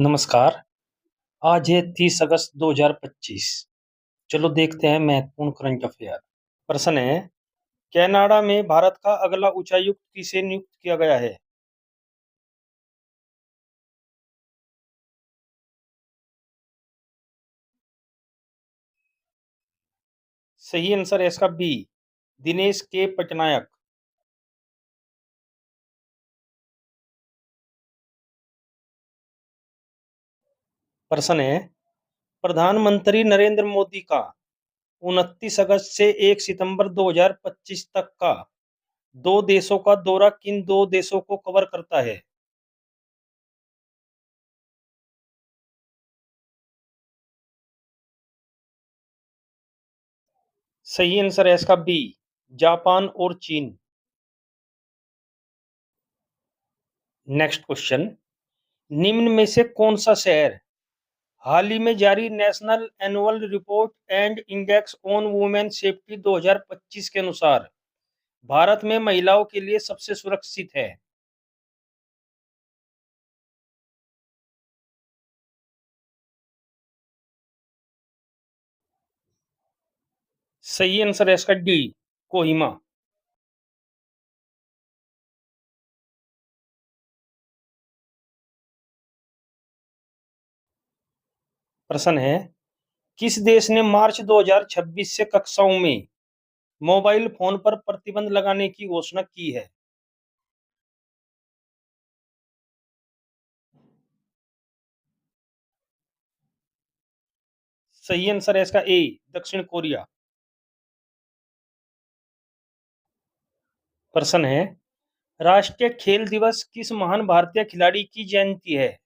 नमस्कार। आज है 30 अगस्त 2025। चलो देखते हैं महत्वपूर्ण करंट अफेयर। प्रश्न है, कनाडा में भारत का अगला उच्चायुक्त किसे नियुक्त किया गया है? सही आंसर है इसका बी, दिनेश के पटनायक। प्रश्न है, प्रधानमंत्री नरेंद्र मोदी का 29 अगस्त से 1 सितंबर 2025 तक का दो देशों का दौरा किन दो देशों को कवर करता है? सही आंसर है इसका बी, जापान और चीन। नेक्स्ट क्वेश्चन, निम्न में से कौन सा शहर हाल ही में जारी national annual report and index on women safety 2025 के अनुसार भारत में महिलाओं के लिए सबसे सुरक्षित है? सही आंसर है इसका डी, कोहिमा। प्रश्न है, किस देश ने मार्च 2026 से कक्षाओं में मोबाइल फोन पर प्रतिबंध लगाने की घोषणा की है? सही आंसर है इसका ए, दक्षिण कोरिया। प्रश्न है, राष्ट्रीय खेल दिवस किस महान भारतीय खिलाड़ी की जयंती है?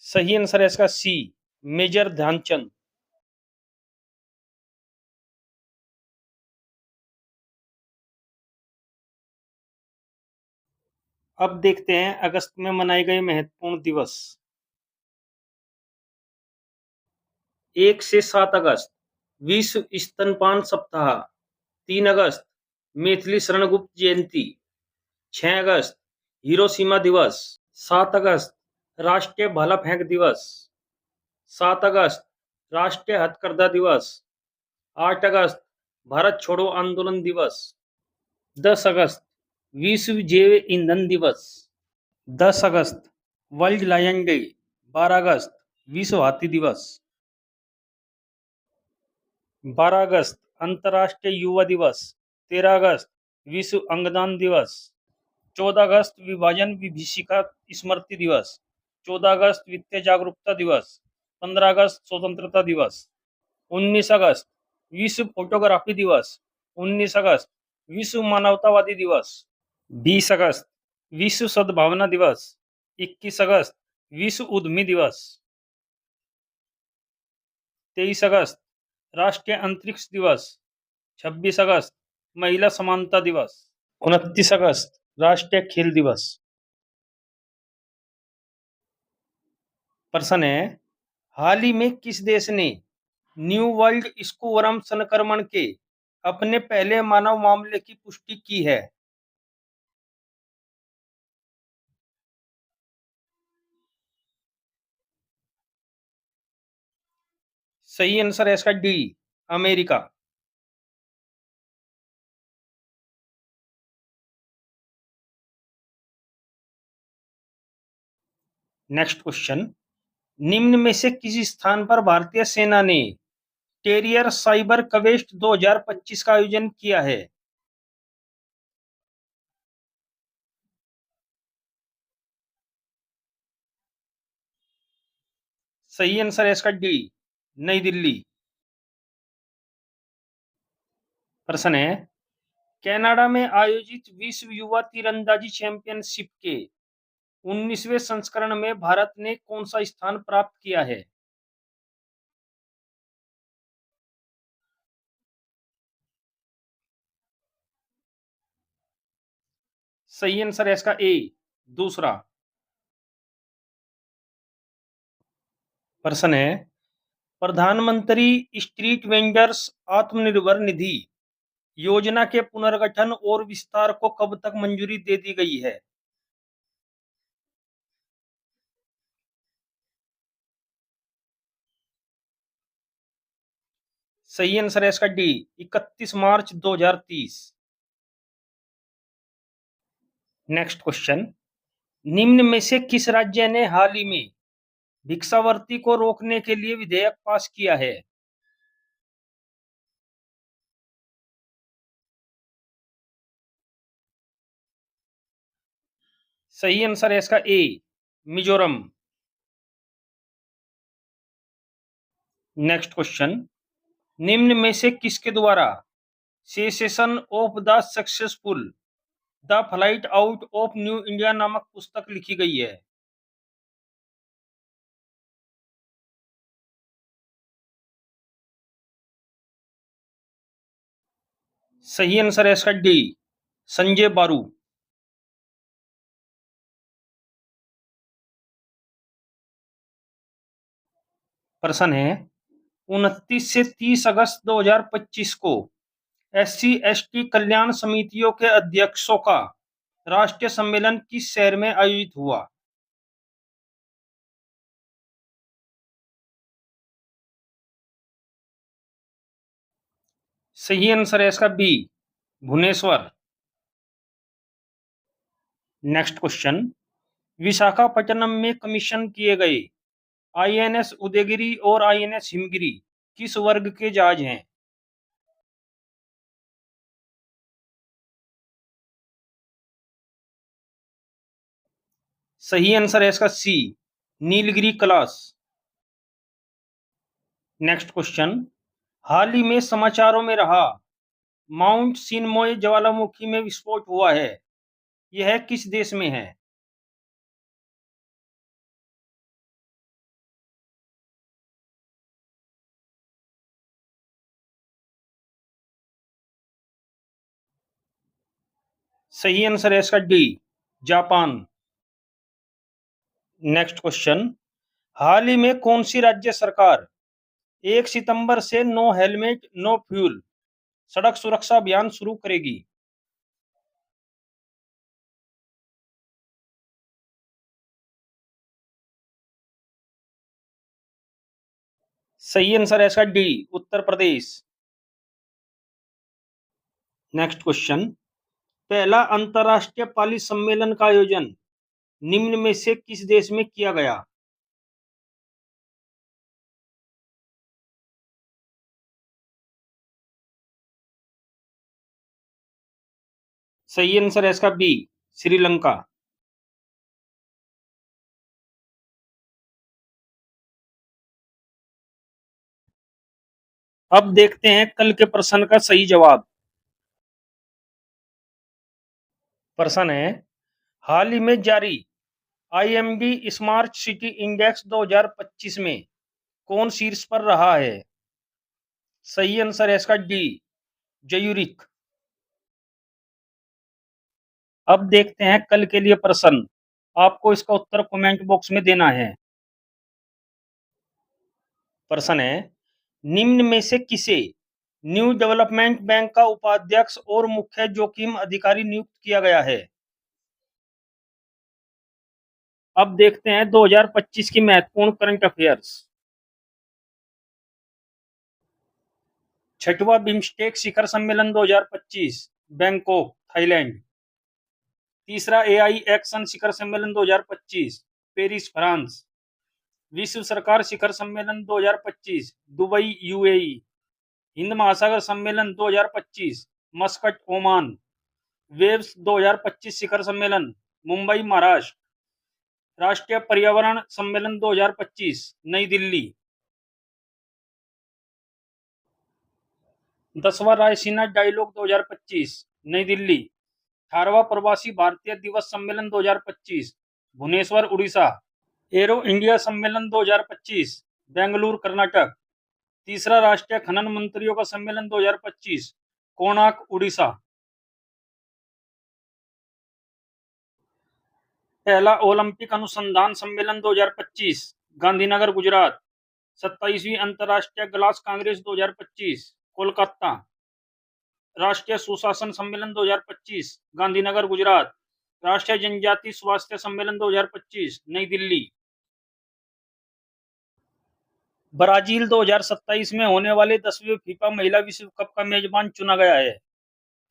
सही आंसर है इसका सी, मेजर ध्यानचंद। अब देखते हैं अगस्त में मनाए गए महत्वपूर्ण दिवस। 1 से 7 अगस्त विश्व स्तनपान सप्ताह। 3 अगस्त मैथिली शरण गुप्त जयंती। 6 अगस्त हिरोशिमा दिवस। 7 अगस्त राष्ट्रीय भाला फेंक दिवस। 7 अगस्त राष्ट्रीय हथकरघा दिवस। 8 अगस्त भारत छोड़ो आंदोलन दिवस। 10 अगस्त विश्व जैव ईंधन दिवस। 10 अगस्त वर्ल्ड लायन डे। 12 अगस्त विश्व हाथी दिवस। 12 अगस्त अंतर्राष्ट्रीय युवा दिवस। 13 अगस्त विश्व अंगदान दिवस। 14 अगस्त विभाजन विभीषिका स्मृति दिवस। 14 अगस्त वित्तीय जागरूकता दिवस। 15 अगस्त स्वतंत्रता दिवस। 19 अगस्त विश्व फोटोग्राफी दिवस। 19 अगस्त विश्व मानवतावादी दिवस। 20 अगस्त विश्व सद्भावना दिवस। 21 अगस्त विश्व उद्यमी दिवस। 23 अगस्त राष्ट्रीय अंतरिक्ष दिवस। 26 अगस्त महिला समानता दिवस। 29 अगस्त राष्ट्रीय खेल दिवस। प्रश्न है, हाल ही में किस देश ने न्यू वर्ल्ड स्क्वायरम संक्रमण के अपने पहले मानव मामले की पुष्टि की है? सही आंसर है इसका डी, अमेरिका। नेक्स्ट क्वेश्चन, निम्न में से किसी स्थान पर भारतीय सेना ने टेरियर साइबर कवेस्ट 2025 का आयोजन किया है? सही आंसर है इसका डी, नई दिल्ली। प्रश्न है, कनाडा में आयोजित विश्व युवा तीरंदाजी चैंपियनशिप के 19वें संस्करण में भारत ने कौन सा स्थान प्राप्त किया है? सही आंसर है इसका ए, दूसरा। प्रश्न है, प्रधानमंत्री स्ट्रीट वेंडर्स आत्मनिर्भर निधि योजना के पुनर्गठन और विस्तार को कब तक मंजूरी दे दी गई है? सही आंसर है इसका डी, 31 मार्च 2030। नेक्स्ट क्वेश्चन, निम्न में से किस राज्य ने हाल ही में भिक्षावृत्ति को रोकने के लिए विधेयक पास किया है? सही आंसर है इसका ए, मिजोरम। नेक्स्ट क्वेश्चन, निम्न में से किसके द्वारा cessation of the successful the flight out of new India नामक पुस्तक लिखी गई है? सही आंसर है इसका डी, संजय बारू। प्रश्न है, 29 से 30 अगस्त 2025 को एससी एसटी कल्याण समितियों के अध्यक्षों का राष्ट्रीय सम्मेलन किस शहर में आयोजित हुआ? सही आंसर है इसका B, Bhubaneswar. Next question, Visakhapatnam में कमीशन किए गए आईएनएस उदयगिरी और आईएनएस हिमगिरी किस वर्ग के जहाज हैं? सही आंसर है इसका सी, नीलगिरी क्लास। नेक्स्ट क्वेश्चन, हाल ही में समाचारों में रहा माउंट सिनमोय ज्वालामुखी में विस्फोट हुआ है, यह किस देश में है? सही आंसर है इसका डी, जापान। नेक्स्ट क्वेश्चन, हाल ही में कौन सी राज्य सरकार 1 सितंबर से नो हेलमेट नो फ्यूल सड़क सुरक्षा अभियान शुरू करेगी? सही आंसर है इसका D, Uttar Pradesh. Next question, पहला अंतरराष्ट्रीय पाली सम्मेलन का आयोजन निम्न में से किस देश में किया गया? सही आंसर है इसका बी, श्रीलंका। अब देखते हैं कल के प्रश्न का सही जवाब। प्रश्न है, हाल ही में जारी आईएमडी स्मार्ट सिटी इंडेक्स 2025 में कौन शीर्ष पर रहा है? सही आंसर है इसका डी, ज्यूरिख। अब देखते हैं कल के लिए प्रश्न, आपको इसका उत्तर कमेंट बॉक्स में देना है। प्रश्न है, निम्न में से किसे न्यू डेवलपमेंट बैंक का उपाध्यक्ष और मुख्य जोखिम अधिकारी नियुक्त किया गया है? अब देखते हैं 2025 की महत्वपूर्ण करंट अफेयर्स। छठवां बिम्स्टेक शिखर सम्मेलन 2025, बैंकॉक, थाईलैंड। तीसरा एआई एक्शन शिखर सम्मेलन 2025, पेरिस, फ्रांस। विश्व सरकार शिखर सम्मेलन 2025, दुबई, यूएई। हिंद महासागर सम्मेलन 2025, मस्कट, ओमान। वेव्स 2025 शिखर सम्मेलन, मुंबई, महाराष्ट्र। राष्ट्रीय पर्यावरण सम्मेलन 2025, नई दिल्ली। 10वां रायसीना डायलॉग 2025, नई दिल्ली। 18वां प्रवासी भारतीय दिवस सम्मेलन 2025, भुवनेश्वर, उड़ीसा। एरो इंडिया सम्मेलन 2025, बेंगलुरु, कर्नाटक। तीसरा राष्ट्रीय खनन मंत्रियों का सम्मेलन 2025, कोणार्क, उड़ीसा। पहला ओलंपिक अनुसंधान सम्मेलन 2025, गांधीनगर, गुजरात। 27वीं अंतर्राष्ट्रीय ग्लास कांग्रेस 2025, कोलकाता। राष्ट्रीय सुशासन सम्मेलन 2025 गांधीनगर गुजरात। राष्ट्रीय जनजाति स्वास्थ्य सम्मेलन 2025 नई दिल्ली। ब्राजील 2027 में होने वाले 10वें फीफा महिला विश्व कप का मेजबान चुना गया है।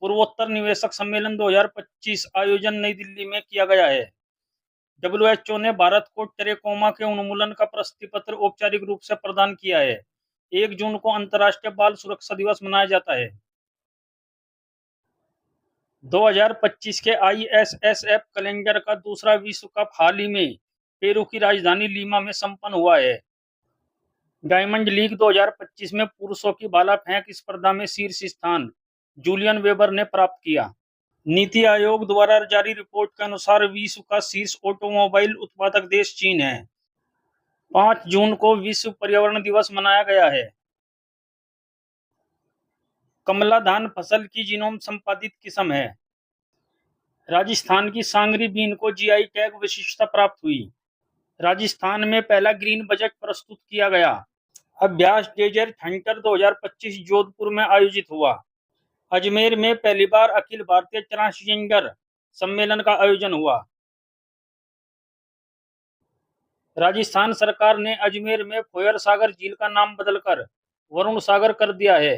पूर्वोत्तर निवेशक सम्मेलन 2025 आयोजन नई दिल्ली में किया गया है। WHO ने भारत को ट्रेकोमा के उन्मूलन का प्रशस्ति पत्र औपचारिक रूप से प्रदान किया है। 1 जून को अंतर्राष्ट्रीय बाल सुरक्षा दिवस मनाया जाता है। 2025 के ISSF कैलेंडर का दूसरा विश्व कप हाल ही में पेरू की राजधानी लीमा में संपन्न हुआ है। डायमंड लीग 2025 में पुरुषों की भाला फेंक स्पर्धा में शीर्ष स्थान जूलियन वेबर ने प्राप्त किया। नीति आयोग द्वारा जारी रिपोर्ट के अनुसार विश्व का शीर्ष ऑटोमोबाइल उत्पादक देश चीन है। 5 जून को विश्व पर्यावरण दिवस मनाया गया है। कमला धान फसल की जीनोम संपादित किस्म है। राजस्थान की सांगरी बीन को GI टैग विशिष्टता प्राप्त हुई। राजस्थान में पहला ग्रीन बजट प्रस्तुत किया गया। अभ्यास डेजर्ट हंटर 2025 जोधपुर में आयोजित हुआ। अजमेर में पहली बार अखिल भारतीय ट्रांसजेंडर सम्मेलन का आयोजन हुआ। राजस्थान सरकार ने अजमेर में फोयर सागर झील का नाम बदलकर वरुण सागर कर दिया है।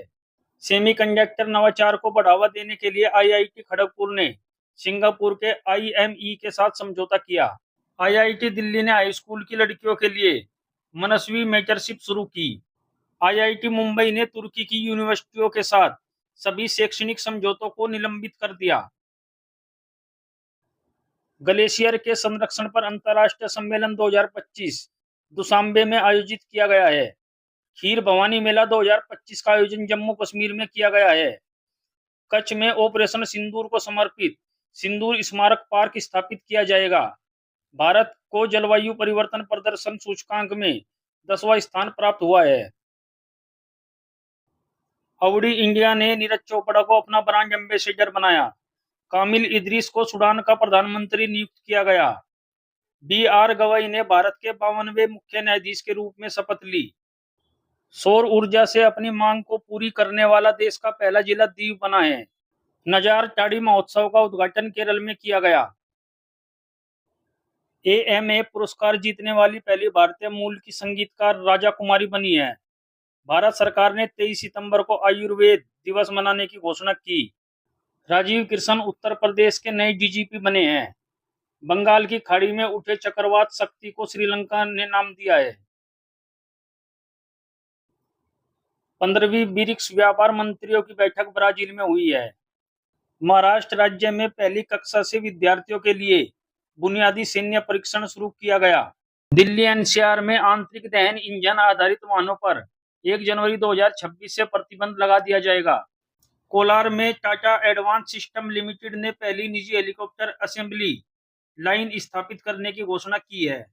सेमीकंडक्टर नवाचार को बढ़ावा देने के लिए IIT खड़गपुर ने सिंगापुर के IME के साथ समझौता किया। IIT दिल्ली ने हाई स्कूल की लड़कियों के लिए मनस्वी मेंटरशिप शुरू की। IIT मुंबई ने तुर्की की यूनिवर्सिटियों के साथ सभी शैक्षणिक समझौतों को निलंबित कर दिया। ग्लेशियर के संरक्षण पर अंतर्राष्ट्रीय सम्मेलन 2025 दुशांबे में आयोजित किया गया है। खीर भवानी मेला 2025 का आयोजन जम्मू कश्मीर में किया गया है। कच्छ में ऑपरेशन सिंदूर को समर्पित सिंदूर स्मारक पार्क स्थापित किया जाएगा। भारत को जलवायु परिवर्तन प्रदर्शन सूचकांक में 10वां स्थान प्राप्त हुआ है। अवडी इंडिया ने नीरज चोपड़ा को अपना ब्रांड एम्बेसडर बनाया। कामिल इदरीस को सूडान का प्रधानमंत्री नियुक्त किया गया। BR गवाई ने भारत के 52वें मुख्य न्यायाधीश के रूप में शपथ ली। सौर ऊर्जा से अपनी मांग को पूरी करने वाला देश का पहला जिला दीव बना है। नजार टाड़ी महोत्सव का उद्घाटन केरल में किया गया। AMA पुरस्कार जीतने वाली पहली भारतीय मूल की संगीतकार राजा कुमारी बनी है। भारत सरकार ने 23 सितंबर को आयुर्वेद दिवस मनाने की घोषणा की। राजीव कृष्ण उत्तर प्रदेश के नए DGP बने हैं। बंगाल की खाड़ी में उठे चक्रवात शक्ति को श्रीलंका ने नाम दिया है। 15वीं ब्रिक्स व्यापार मंत्रियों की बैठक ब्राजील में हुई है। महाराष्ट्र राज्य में पहली कक्षा से विद्यार्थियों के लिए बुनियादी सैन्य परीक्षण शुरू किया गया। दिल्ली NCR में आंतरिक दहन इंजन आधारित वाहनों पर 1 जनवरी 2026 से प्रतिबंध लगा दिया जाएगा। कोलार में टाटा एडवांस सिस्टम लिमिटेड ने पहली निजी हेलीकॉप्टर असेंबली लाइन स्थापित करने की घोषणा की है।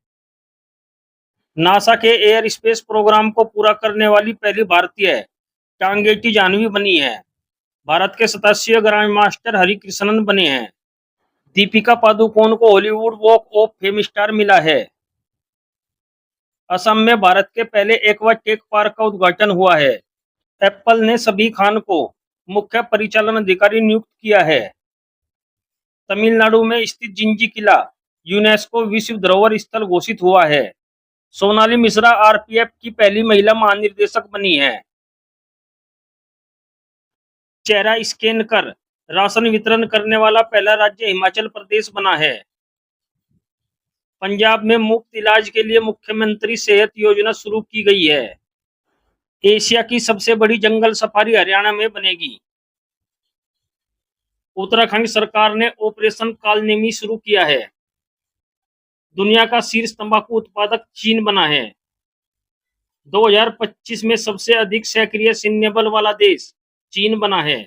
नासा के एयर स्पेस प्रोग्राम को पूरा करने वाली पहली भारतीय टांगेटी जाह्नवी बनी है। भारत के 87 ग्रैंडमास्टर हरिकृष्णन बने हैं। दीपिका पादुकोण को Hollywood walk of fame star मिला है। असम में भारत के पहले एक्वा टेक पार्क का उद्घाटन हुआ है। एप्पल ने सभी खान को मुख्य परिचालन अधिकारी नियुक्त किया है। तमिलनाडु में स्थित जिंजी किला यूनेस्को विश्व धरोहर स्थल घोषित हुआ है। सोनाली मिश्रा RPF की पहली महिला महानिदेशक बनी है। चेहरा स्कैन कर राशन वितरण करने वाला पहला राज्य हिमाचल प्रदेश बना है। पंजाब में मुफ्त इलाज के लिए मुख्यमंत्री सेहत योजना शुरू की गई है। एशिया की सबसे बड़ी जंगल सफारी हरियाणा में बनेगी। उत्तराखंड सरकार ने ऑपरेशन कालनेमी शुरू किया है। दुनिया का शीर्ष तंबाकू उत्पादक चीन बना है। 2025 में सबसे अधिक सक्रिय सैन्य बल वाला देश चीन बना है।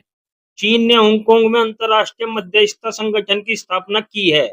चीन ने हांगकांग में अंतर्राष्ट्रीय मध्यस्थता संगठन की स्थापना की है।